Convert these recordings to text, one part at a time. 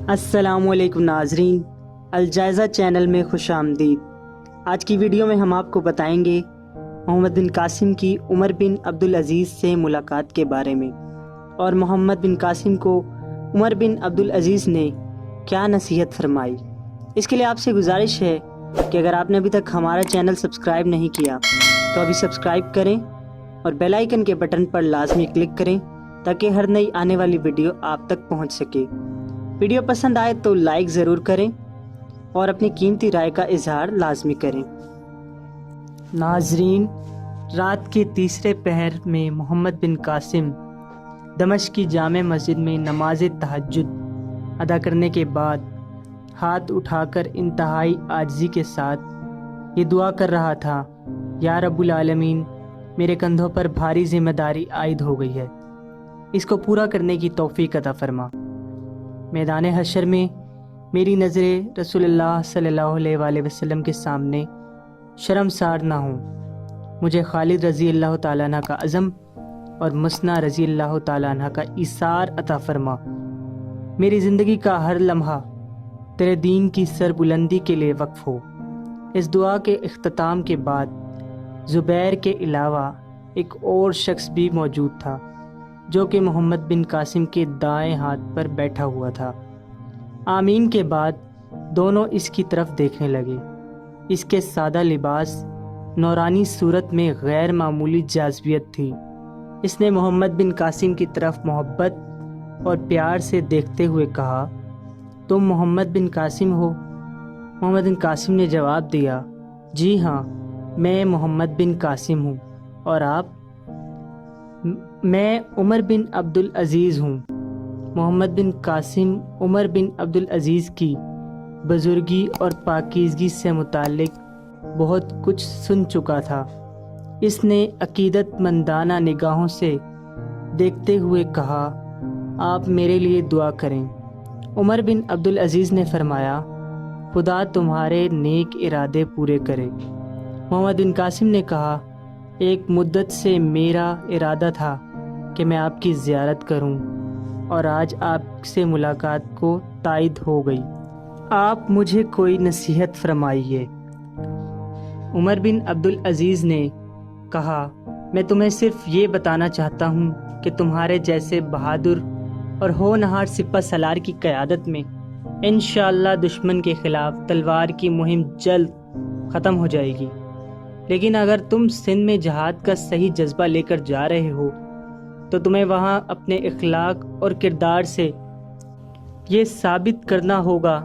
السلام علیکم ناظرین، الجائزہ چینل میں خوش آمدید۔ آج کی ویڈیو میں ہم آپ کو بتائیں گے محمد بن قاسم کی عمر بن عبدالعزیز سے ملاقات کے بارے میں، اور محمد بن قاسم کو عمر بن عبدالعزیز نے کیا نصیحت فرمائی۔ اس کے لیے آپ سے گزارش ہے کہ اگر آپ نے ابھی تک ہمارا چینل سبسکرائب نہیں کیا تو ابھی سبسکرائب کریں اور بیل آئیکن کے بٹن پر لازمی کلک کریں تاکہ ہر نئی آنے والی ویڈیو آپ تک پہنچ سکے۔ ویڈیو پسند آئے تو لائک ضرور کریں اور اپنی قیمتی رائے کا اظہار لازمی کریں۔ ناظرین، رات کے تیسرے پہر میں محمد بن قاسم دمشق کی جامع مسجد میں نماز تہجد ادا کرنے کے بعد ہاتھ اٹھا کر انتہائی عاجزی کے ساتھ یہ دعا کر رہا تھا: یا رب العالمین، میرے کندھوں پر بھاری ذمہ داری عائد ہو گئی ہے، اس کو پورا کرنے کی توفیق عطا فرما۔ میدان حشر میں میری نظریں رسول اللہ صلی اللہ علیہ وآلہ وسلم کے سامنے شرمسار نہ ہوں۔ مجھے خالد رضی اللہ تعالیٰ عنہ کا عزم اور مسنا رضی اللہ تعالیٰ عنہ کا ایثار عطا فرما۔ میری زندگی کا ہر لمحہ تیرے دین کی سر بلندی کے لیے وقف ہو۔ اس دعا کے اختتام کے بعد زبیر کے علاوہ ایک اور شخص بھی موجود تھا جو کہ محمد بن قاسم کے دائیں ہاتھ پر بیٹھا ہوا تھا۔ آمین کے بعد دونوں اس کی طرف دیکھنے لگے۔ اس کے سادہ لباس، نورانی صورت میں غیر معمولی جاذبیت تھی۔ اس نے محمد بن قاسم کی طرف محبت اور پیار سے دیکھتے ہوئے کہا: تم محمد بن قاسم ہو؟ محمد بن قاسم نے جواب دیا: جی ہاں، میں محمد بن قاسم ہوں۔ اور آپ؟ میں عمر بن عبدالعزیز ہوں۔ محمد بن قاسم عمر بن عبدالعزیز کی بزرگی اور پاکیزگی سے متعلق بہت کچھ سن چکا تھا۔ اس نے عقیدت مندانہ نگاہوں سے دیکھتے ہوئے کہا: آپ میرے لیے دعا کریں۔ عمر بن عبدالعزیز نے فرمایا: خدا تمہارے نیک ارادے پورے کرے۔ محمد بن قاسم نے کہا: ایک مدت سے میرا ارادہ تھا کہ میں آپ کی زیارت کروں، اور آج آپ سے ملاقات کو تائید ہو گئی۔ آپ مجھے کوئی نصیحت فرمائیے۔ عمر بن عبدالعزیز نے کہا: میں تمہیں صرف یہ بتانا چاہتا ہوں کہ تمہارے جیسے بہادر اور ہونہار سپہ سالار کی قیادت میں انشاءاللہ دشمن کے خلاف تلوار کی مہم جلد ختم ہو جائے گی۔ لیکن اگر تم سندھ میں جہاد کا صحیح جذبہ لے کر جا رہے ہو تو تمہیں وہاں اپنے اخلاق اور کردار سے یہ ثابت کرنا ہوگا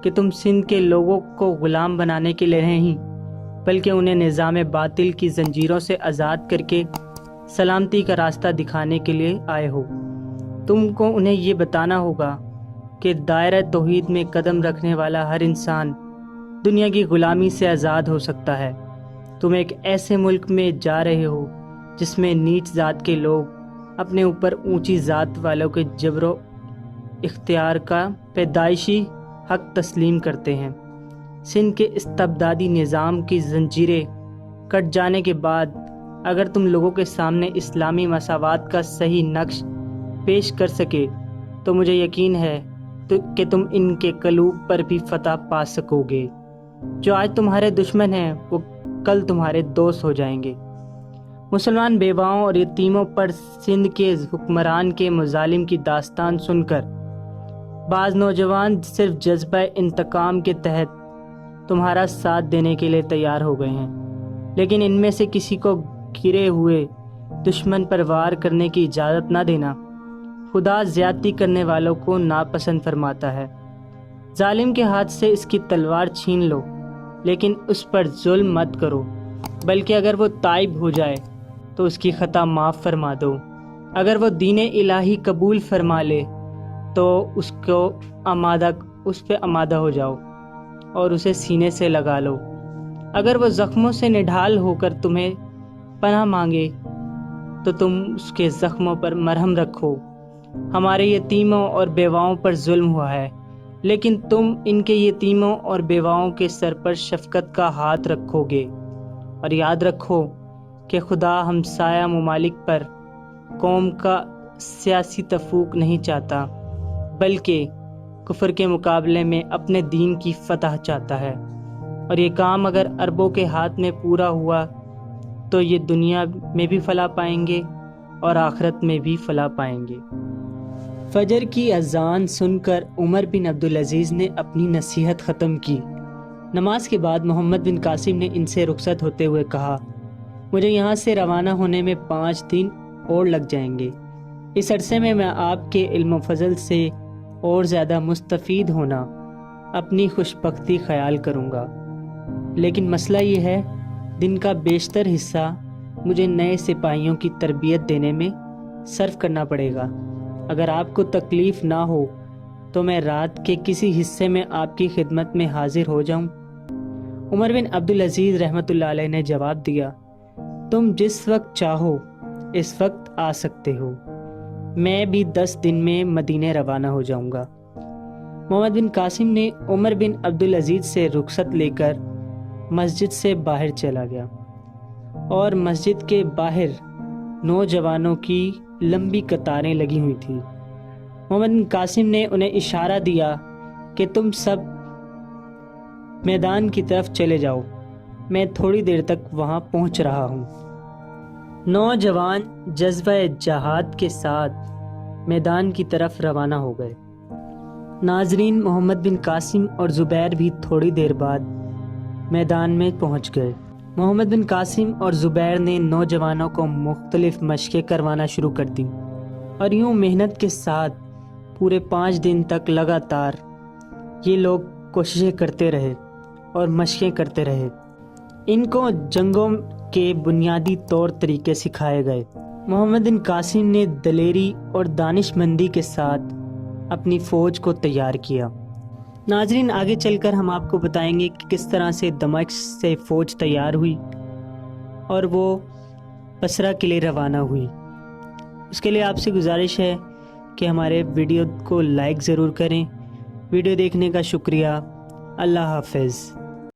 کہ تم سندھ کے لوگوں کو غلام بنانے کے لیے نہیں، بلکہ انہیں نظام باطل کی زنجیروں سے آزاد کر کے سلامتی کا راستہ دکھانے کے لیے آئے ہو۔ تم کو انہیں یہ بتانا ہوگا کہ دائرہ توحید میں قدم رکھنے والا ہر انسان دنیا کی غلامی سے آزاد ہو سکتا ہے۔ تم ایک ایسے ملک میں جا رہے ہو جس میں نیچ ذات کے لوگ اپنے اوپر اونچی ذات والوں کے جبر و اختیار کا پیدائشی حق تسلیم کرتے ہیں۔ سندھ کے استبدادی نظام کی زنجیریں کٹ جانے کے بعد اگر تم لوگوں کے سامنے اسلامی مساوات کا صحیح نقش پیش کر سکے تو مجھے یقین ہے کہ تم ان کے قلوب پر بھی فتح پا سکو گے۔ جو آج تمہارے دشمن ہیں وہ کل تمہارے دوست ہو جائیں گے۔ مسلمان بیواؤں اور یتیموں پر سندھ کے حکمران کے مظالم کی داستان سن کر بعض نوجوان صرف جذبہ انتقام کے تحت تمہارا ساتھ دینے کے لیے تیار ہو گئے ہیں، لیکن ان میں سے کسی کو گرے ہوئے دشمن پر وار کرنے کی اجازت نہ دینا۔ خدا زیادتی کرنے والوں کو ناپسند فرماتا ہے۔ ظالم کے ہاتھ سے اس کی تلوار چھین لو، لیکن اس پر ظلم مت کرو، بلکہ اگر وہ تائب ہو جائے تو اس کی خطا معاف فرما دو۔ اگر وہ دین الہی قبول فرما لے تو اس پہ آمادہ ہو جاؤ اور اسے سینے سے لگا لو۔ اگر وہ زخموں سے نڈھال ہو کر تمہیں پناہ مانگے تو تم اس کے زخموں پر مرہم رکھو۔ ہمارے یتیموں اور بیواؤں پر ظلم ہوا ہے، لیکن تم ان کے یتیموں اور بیواؤں کے سر پر شفقت کا ہاتھ رکھو گے، اور یاد رکھو کہ خدا ہمسایہ ممالک پر قوم کا سیاسی تفوق نہیں چاہتا، بلکہ کفر کے مقابلے میں اپنے دین کی فتح چاہتا ہے، اور یہ کام اگر عربوں کے ہاتھ میں پورا ہوا تو یہ دنیا میں بھی فلاح پائیں گے اور آخرت میں بھی فلاح پائیں گے۔ فجر کی اذان سن کر عمر بن عبدالعزیز نے اپنی نصیحت ختم کی۔ نماز کے بعد محمد بن قاسم نے ان سے رخصت ہوتے ہوئے کہا، مجھے یہاں سے روانہ ہونے میں 5 دن اور لگ جائیں گے۔ اس عرصے میں آپ کے علم و فضل سے اور زیادہ مستفید ہونا اپنی خوش بختی خیال کروں گا، لیکن مسئلہ یہ ہے دن کا بیشتر حصہ مجھے نئے سپاہیوں کی تربیت دینے میں صرف کرنا پڑے گا۔ اگر آپ کو تکلیف نہ ہو تو میں رات کے کسی حصے میں آپ کی خدمت میں حاضر ہو جاؤں؟ عمر بن عبدالعزیز رحمۃ اللہ علیہ نے جواب دیا، تم جس وقت چاہو اس وقت آ سکتے ہو، میں بھی 10 دن میں مدینے روانہ ہو جاؤں گا۔ محمد بن قاسم نے عمر بن عبدالعزیز سے رخصت لے کر مسجد سے باہر چلا گیا، اور مسجد کے باہر نوجوانوں کی لمبی قطاریں لگی ہوئی تھیں۔ محمد بن قاسم نے انہیں اشارہ دیا کہ تم سب میدان کی طرف چلے جاؤ، میں تھوڑی دیر تک وہاں پہنچ رہا ہوں۔ نوجوان جذبہ جہاد کے ساتھ میدان کی طرف روانہ ہو گئے۔ ناظرین، محمد بن قاسم اور زبیر بھی تھوڑی دیر بعد میدان میں پہنچ گئے۔ محمد بن قاسم اور زبیر نے نوجوانوں کو مختلف مشقیں کروانا شروع کر دیں، اور یوں محنت کے ساتھ پورے 5 دن تک لگاتار یہ لوگ کوششیں کرتے رہے اور مشقیں کرتے رہے۔ ان کو جنگوں کے بنیادی طور طریقے سکھائے گئے۔ محمد بن قاسم نے دلیری اور دانش مندی کے ساتھ اپنی فوج کو تیار کیا۔ ناظرین، آگے چل کر ہم آپ کو بتائیں گے کہ کس طرح سے دمشق سے فوج تیار ہوئی اور وہ بصرہ کے لیے روانہ ہوئی۔ اس کے لیے آپ سے گزارش ہے کہ ہمارے ویڈیو کو لائک ضرور کریں۔ ویڈیو دیکھنے کا شکریہ۔ اللہ حافظ۔